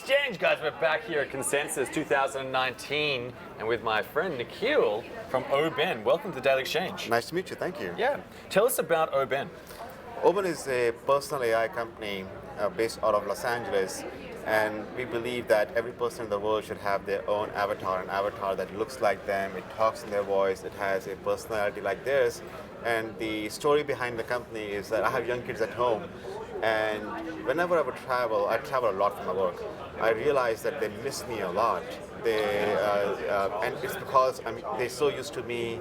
Exchange, guys. We're back here at Consensus 2019 and with my friend Nikhil from ObEN. Welcome to Daily Exchange. Nice to meet you, thank you. Yeah. Tell us about ObEN. ObEN is a personal AI company based out of Los Angeles, and we believe that every person in the world should have their own avatar, an avatar that looks like them, it talks in their voice, it has a personality like theirs. And the story behind the company is that I have young kids at home, and whenever I would travel, I travel a lot for my work, I realize that they miss me a lot. And it's because they're so used to me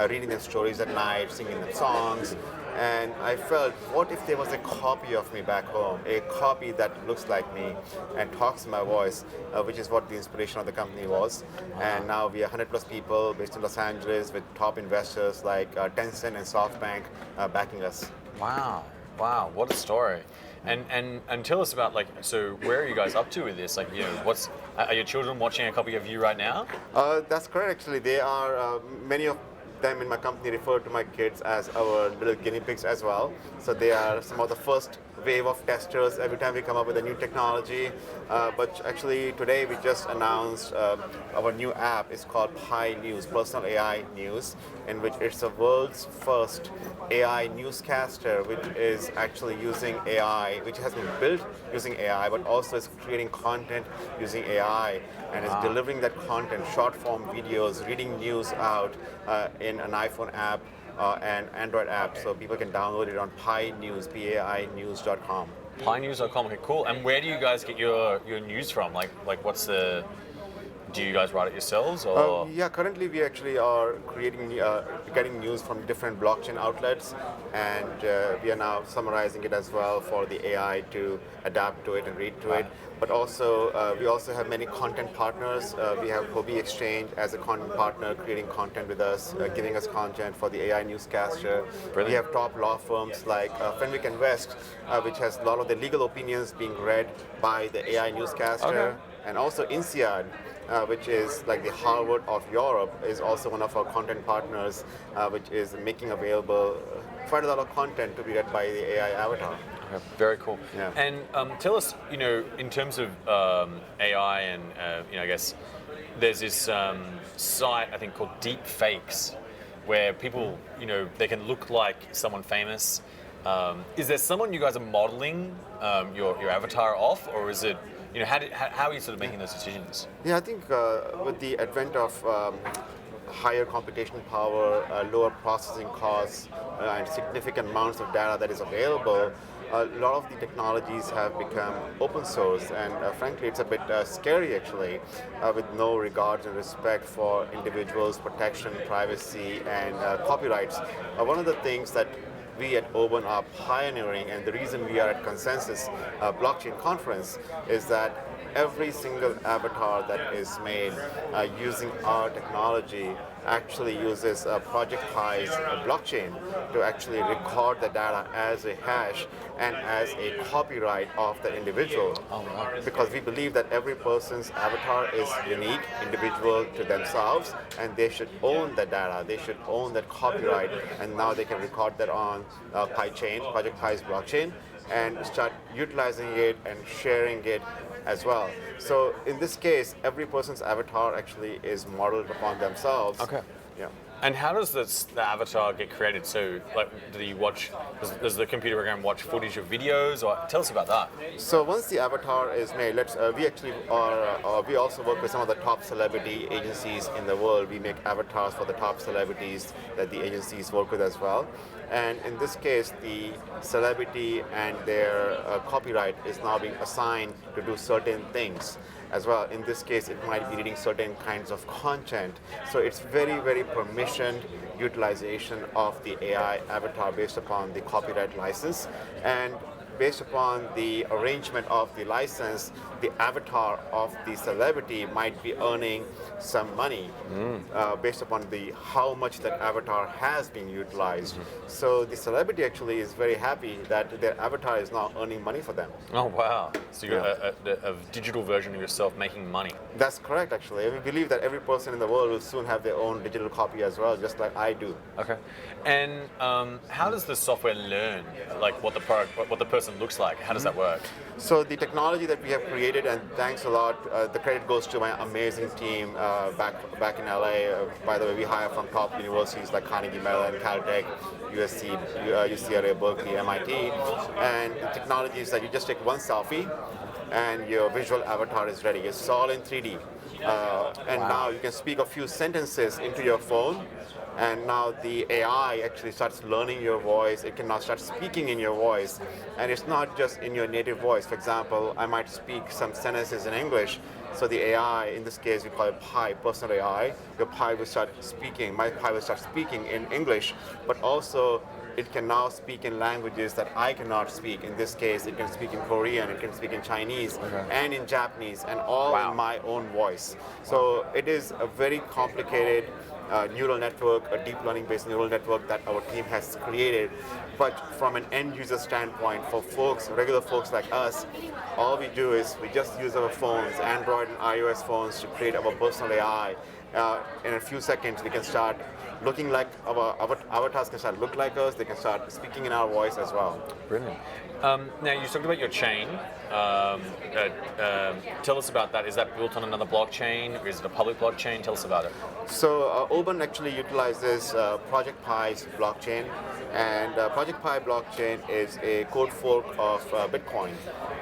reading them stories at night, singing them songs, and I felt, what if there was a copy of me back home, a copy that looks like me and talks in my voice, which is what the inspiration of the company was. And now we are 100 plus people based in Los Angeles with top investors like Tencent and SoftBank backing us. Wow, what a story. And tell us about, like, so where are you guys up to with this? Like, you know, are your children watching a copy of you right now? That's correct, actually. They are, many of them in my company refer to my kids as our little guinea pigs as well. So they are some of the first wave of testers every time we come up with a new technology. But actually today we just announced our new app. It's called Pi News, Personal AI News, in which it's the world's first AI newscaster, which is actually using AI, which has been built using AI, but also is creating content using AI and is delivering that content, short form videos, reading news out in an iPhone app and Android app, so people can download it on Pi News, PAInews.com. PaiNews.com, okay, cool. And where do you guys get your news from? Like what's the? Do you guys write it yourselves, or? Yeah, currently we actually are getting news from different blockchain outlets, and we are now summarizing it as well for the AI to adapt to it and read to it. But also, we also have many content partners. We have Hobby Exchange as a content partner, creating content with us, giving us content for the AI newscaster. Brilliant. We have top law firms like Fenwick & West, which has a lot of the legal opinions being read by the AI newscaster. Okay. And also INSEAD, which is like the Harvard of Europe, is also one of our content partners, which is making available quite a lot of content to be read by the AI avatar. Okay, very cool. Yeah. And tell us, you know, in terms of AI and, you know, I guess there's this site, I think, called Deep Fakes, where people, you know, they can look like someone famous. Is there someone you guys are modeling your avatar off, or is it, you know, how are you sort of making those decisions? Yeah, I think with the advent of higher computation power, lower processing costs, and significant amounts of data that is available, a lot of the technologies have become open source, and frankly it's a bit scary actually, with no regard and respect for individuals, protection, privacy, and copyrights. One of the things that we at ObEN are pioneering, and the reason we are at Consensus Blockchain Conference is that every single avatar that is made using our technology actually uses Project Pi's blockchain to actually record the data as a hash and as a copyright of the individual. Oh, wow. Because we believe that every person's avatar is unique, individual to themselves, and they should own the data, they should own that copyright, and now they can record that on Pi chain, Project Pi's blockchain, and start utilizing it and sharing it as well. So in this case, every person's avatar actually is modeled upon themselves. Okay. Yeah. And how does the avatar get created? So, like, does the computer program watch footage of videos, or tell us about that? So once the avatar is made, we also work with some of the top celebrity agencies in the world. We make avatars for the top celebrities that the agencies work with as well. And in this case, the celebrity and their copyright is now being assigned to do certain things as well. In this case, it might be reading certain kinds of content. So it's very, very permissioned utilization of the AI avatar based upon the copyright license. And based upon the arrangement of the license, the avatar of the celebrity might be earning some money based upon how much that avatar has been utilized. So the celebrity actually is very happy that their avatar is now earning money for them. Oh, wow. So you're a digital version of yourself making money. That's correct, actually. We believe that every person in the world will soon have their own digital copy as well, just like I do. Okay. And how does the software learn, like what the person looks like? How does that work? So the technology that we have created created, and thanks a lot. The credit goes to my amazing team back in LA. By the way, we hire from top universities like Carnegie Mellon, Caltech, USC, UCLA, Berkeley, MIT. And the technology is that you just take one selfie, and your visual avatar is ready. It's all in 3D. And now you can speak a few sentences into your phone, and now the AI actually starts learning your voice. It can now start speaking in your voice, and it's not just in your native voice. For example, I might speak some sentences in English, so the AI, in this case we call it Pi, personal AI, your Pi will start speaking, my Pi will start speaking in English, but also it can now speak in languages that I cannot speak. In this case, it can speak in Korean, it can speak in Chinese, and in Japanese, and all in my own voice. So it is a very complicated neural network, a deep learning-based neural network that our team has created. But from an end-user standpoint, for folks, regular folks like us, all we do is we just use our phones, Android and iOS phones, to create our personal AI. In a few seconds, we can start looking like our avatars can start look like us. They can start speaking in our voice as well. Brilliant. Now you talked about your chain. Tell us about that. Is that built on another blockchain, or is it a public blockchain? Tell us about it. So ObEN actually utilizes Project Pi's blockchain, and Project Pi blockchain is a code fork of Bitcoin,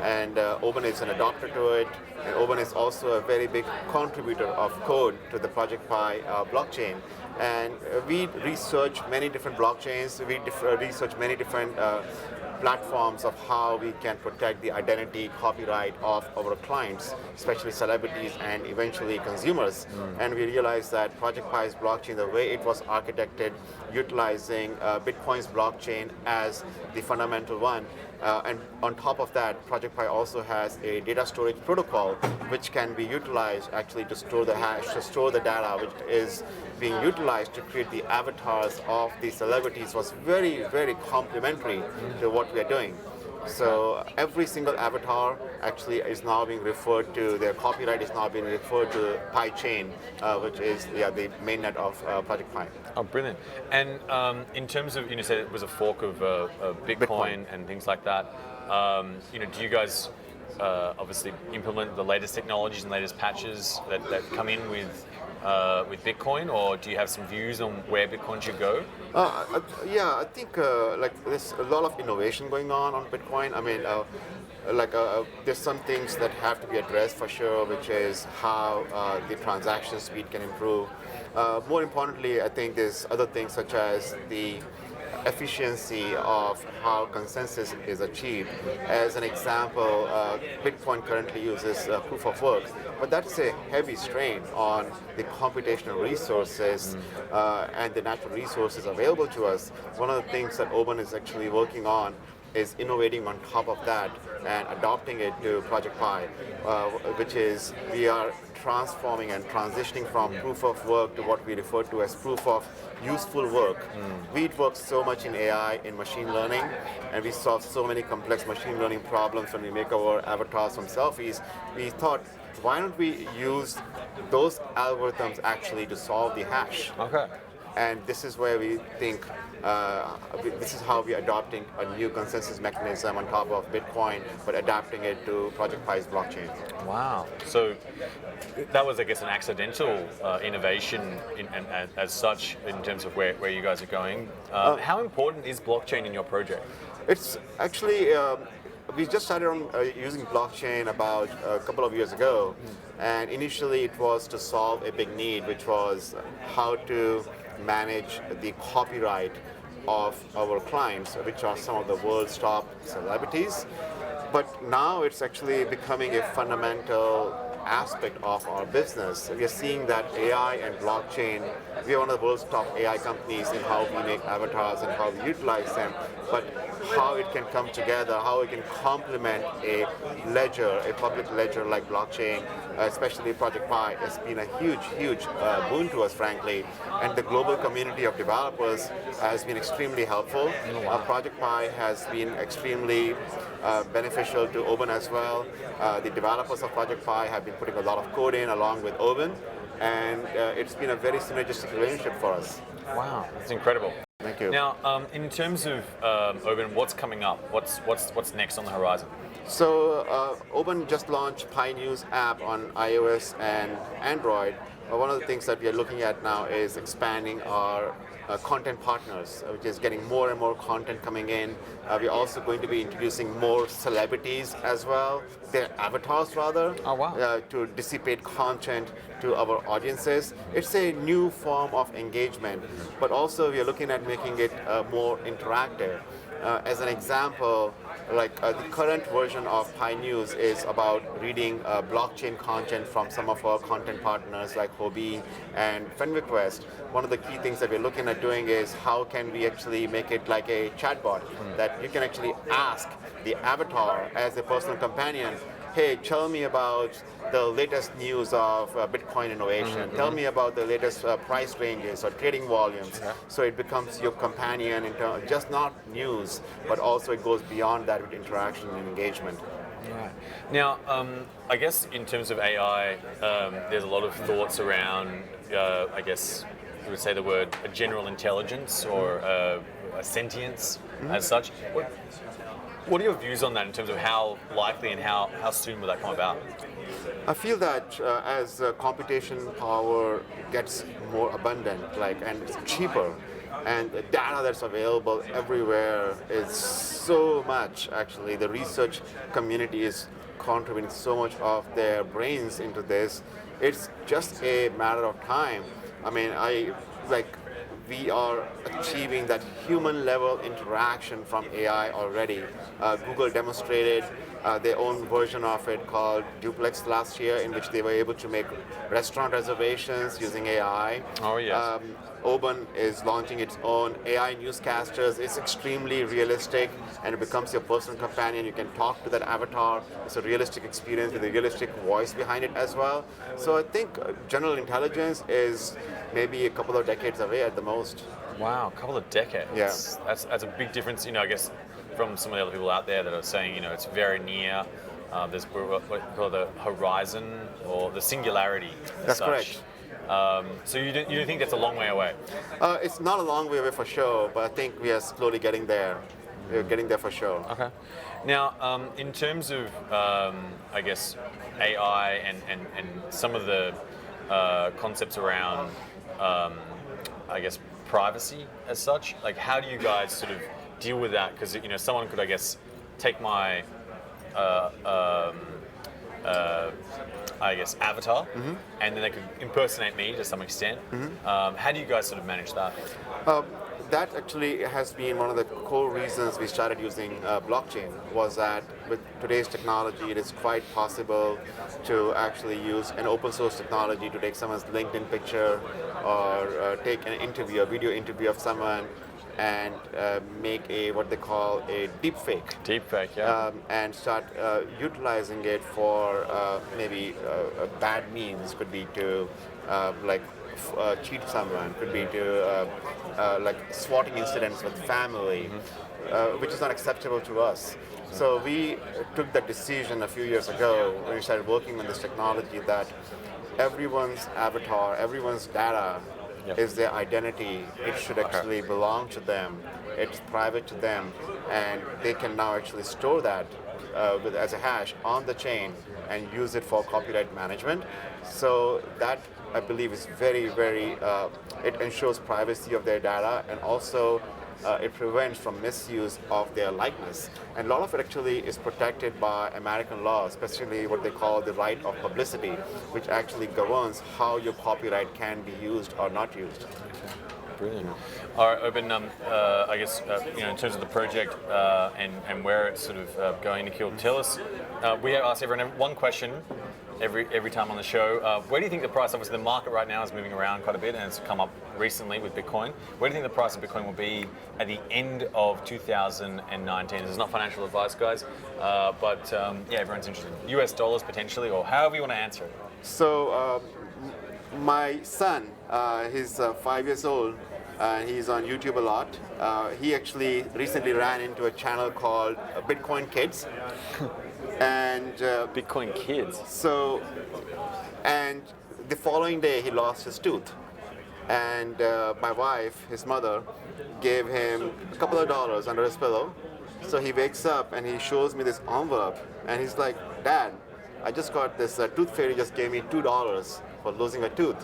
and ObEN is an adopter to it, and ObEN is also a very big contributor of code to the Project Pi blockchain. And we research many different blockchains, we research many different platforms of how we can protect the identity, copyright of our clients, especially celebrities and eventually consumers. And we realized that Project Pi's blockchain, the way it was architected, utilizing Bitcoin's blockchain as the fundamental one. And on top of that, Project Pi also has a data storage protocol which can be utilized actually to store the hash, to store the data, which is being utilized to create the avatars of the celebrities, was very, very complementary to what we are doing. So every single avatar actually is now being referred to, their copyright is now being referred to Pi chain, which is the mainnet of Project Pi. Oh, brilliant. And in terms of, you said it was a fork of Bitcoin and things like that. Do you guys obviously implement the latest technologies and latest patches that come in with Bitcoin, or do you have some views on where Bitcoin should go? Yeah, I think there's a lot of innovation going on Bitcoin. I mean, there's some things that have to be addressed for sure, which is how the transaction speed can improve. More importantly, I think there's other things such as the efficiency of how consensus is achieved. As an example, Bitcoin currently uses proof of work, but that's a heavy strain on the computational resources and the natural resources available to us. One of the things that ObEN is actually working on is innovating on top of that and adopting it to Project Pi, which is we are transforming and transitioning from proof of work to what we refer to as proof of useful work. We work so much in AI, in machine learning, and we solve so many complex machine learning problems when we make our avatars from selfies. We thought, why don't we use those algorithms actually to solve the hash? Okay. And this is where we think, this is how we're adopting a new consensus mechanism on top of Bitcoin, but adapting it to Project Pi's blockchain. Wow. So that was, I guess, an accidental innovation as such in terms of where you guys are going. How important is blockchain in your project? It's actually, we just started on using blockchain about a couple of years ago. And initially it was to solve a big need, which was how to manage the copyright of our clients, which are some of the world's top celebrities. But now it's actually becoming a fundamental aspect of our business. We are seeing that AI and blockchain, we are one of the world's top AI companies in how we make avatars and how we utilize them, but how it can come together, how it can complement a ledger, a public ledger like blockchain, especially Project Pi, has been a huge boon to us, frankly. And the global community of developers has been extremely helpful. Project Pi has been extremely beneficial to ObEN as well. The developers of Project Pi have been putting a lot of code in along with ObEN, and it's been a very synergistic relationship for us. Wow, that's incredible. Thank you. Now, in terms of ObEN, what's coming up? What's next on the horizon? So ObEN just launched Pi News app on iOS and Android. One of the things that we are looking at now is expanding our content partners, which is getting more and more content coming in. We're also going to be introducing more celebrities as well, their avatars rather, Oh, wow. to dissipate content to our audiences. It's a new form of engagement, but also we are looking at making it more interactive. As an example, like the current version of Pi News is about reading blockchain content from some of our content partners like ObEN and FenRequest. One of the key things that we're looking at doing is how can we actually make it like a chatbot that you can actually ask the avatar as a personal companion, hey, tell me about the latest news of Bitcoin innovation. Tell me about the latest price ranges or trading volumes. So it becomes your companion in terms, just not news, but also it goes beyond that with interaction and engagement. Right. Now, I guess in terms of AI, there's a lot of thoughts around, I guess you would say the word a general intelligence or a sentience as such. What are your views on that in terms of how likely and how soon will that come about? I feel that as computation power gets more abundant, and it's cheaper, and the data that's available everywhere is so much. Actually, the research community is contributing so much of their brains into this. It's just a matter of time. I mean, we are achieving that human level interaction from AI already. Google demonstrated their own version of it called Duplex last year, in which they were able to make restaurant reservations using AI. Oh, yes. ObEN is launching its own AI newscasters. It's extremely realistic and it becomes your personal companion. You can talk to that avatar. It's a realistic experience with a realistic voice behind it as well. So I think general intelligence is maybe a couple of decades away at the most. Wow, a couple of decades. Yeah. That's a big difference, I guess, from some of the other people out there that are saying, it's very near. There's what we call the horizon or the singularity. That's such. correct. So you don't think that's a long way away? It's not a long way away for sure, but I think we are slowly getting there. We're getting there for sure. Okay. Now, in terms of, I guess, AI and some of the concepts around, I guess, privacy as such, like how do you guys sort of deal with that? Because, someone could, I guess, take my I guess, avatar, and then they could impersonate me to some extent. How do you guys sort of manage that? That actually has been one of the core reasons we started using blockchain, was that with today's technology, it is quite possible to actually use an open source technology to take someone's LinkedIn picture or take an interview, a video interview of someone, and make what they call a deep fake. Deep fake, yeah. And start utilizing it for maybe bad means. Could be to cheat someone, could be to swatting incidents with family, which is not acceptable to us. So we took that decision a few years ago when we started working on this technology that everyone's avatar, everyone's data is their identity. It should actually belong to them. It's private to them, and they can now actually store that as a hash on the chain and use it for copyright management. So that, I believe, is very, very, it ensures privacy of their data, and also it prevents from misuse of their likeness. And a lot of it actually is protected by American law, especially what they call the right of publicity, which actually governs how your copyright can be used or not used. Brilliant. All right, ObEN, I guess, in terms of the project and where it's sort of going, Nikhil, tell us, we ask everyone one question every time on the show. Where do you think the price, obviously the market right now is moving around quite a bit and it's come up recently with Bitcoin. Where do you think the price of Bitcoin will be at the end of 2019? This is not financial advice, guys, but everyone's interested. US dollars potentially, or however you want to answer it. So my son, he's 5 years old, and he's on YouTube a lot. He actually recently ran into a channel called Bitcoin Kids. And Bitcoin Kids. So, and the following day he lost his tooth, And my wife, his mother, gave him a couple of dollars under his pillow. So he wakes up and he shows me this envelope, and he's like, "Dad, I just got this tooth fairy just gave me $2 for losing a tooth.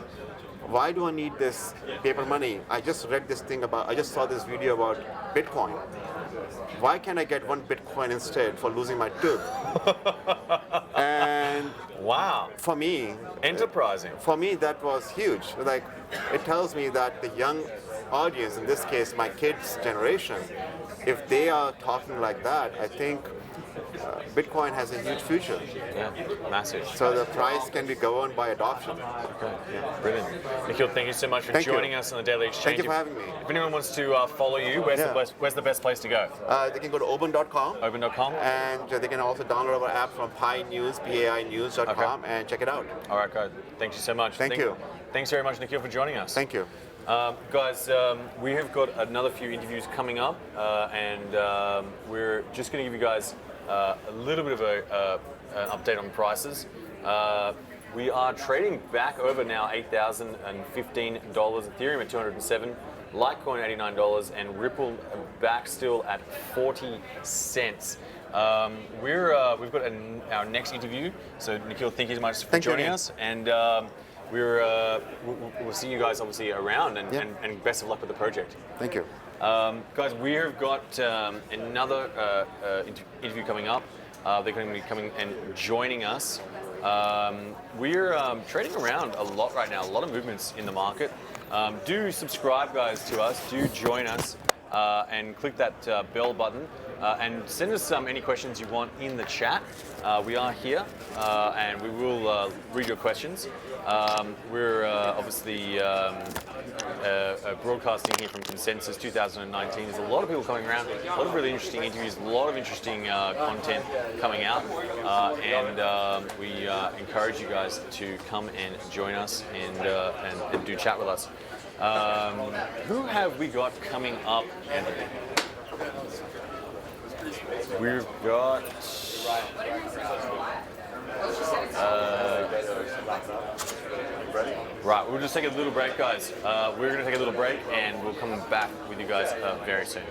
Why do I need this paper money? I just saw this video about Bitcoin. Why can't I get one Bitcoin instead for losing my tooth?" And wow. for me, Enterprising. for me, that was huge. Like, it tells me that the young audience, in this case, my kids' generation, if they are talking like that, I think Bitcoin has a huge future. Yeah, massive. So the price can be governed by adoption. Okay, yeah, brilliant. Nikhil, thank you so much for joining us on the Daily Exchange. Thank you for having me. If anyone wants to follow you, where's the best place to go? They can go to ObEN.com. ObEN.com. And they can also download our app from painews.com and check it out. All right, guys. Thank you so much. Thank you. Thanks very much, Nikhil, for joining us. Thank you. Guys, we have got another few interviews coming up, and we're just going to give you guys a little bit of an update on prices. We are trading back over now $8,015, Ethereum at $207, Litecoin $89, and Ripple back still at 40 cents. We've got our next interview, so Nikhil, thank you so much for joining us, and we'll see you guys obviously around, and best of luck with the project. Thank you. Guys, we have got another interview coming up. They're going to be coming and joining us. We're trading around a lot right now, a lot of movements in the market. Do subscribe, guys, to us. Do join us and click that bell button. And send us any questions you want in the chat. We are here, and we will read your questions. We're obviously broadcasting here from Consensus 2019. There's a lot of people coming around, a lot of really interesting interviews, a lot of interesting content coming out, and we encourage you guys to come and join us and do chat with us. Who have we got coming up, Anthony? We've got right, we'll just take a little break, guys. We're going to take a little break, and we'll come back with you guys very soon.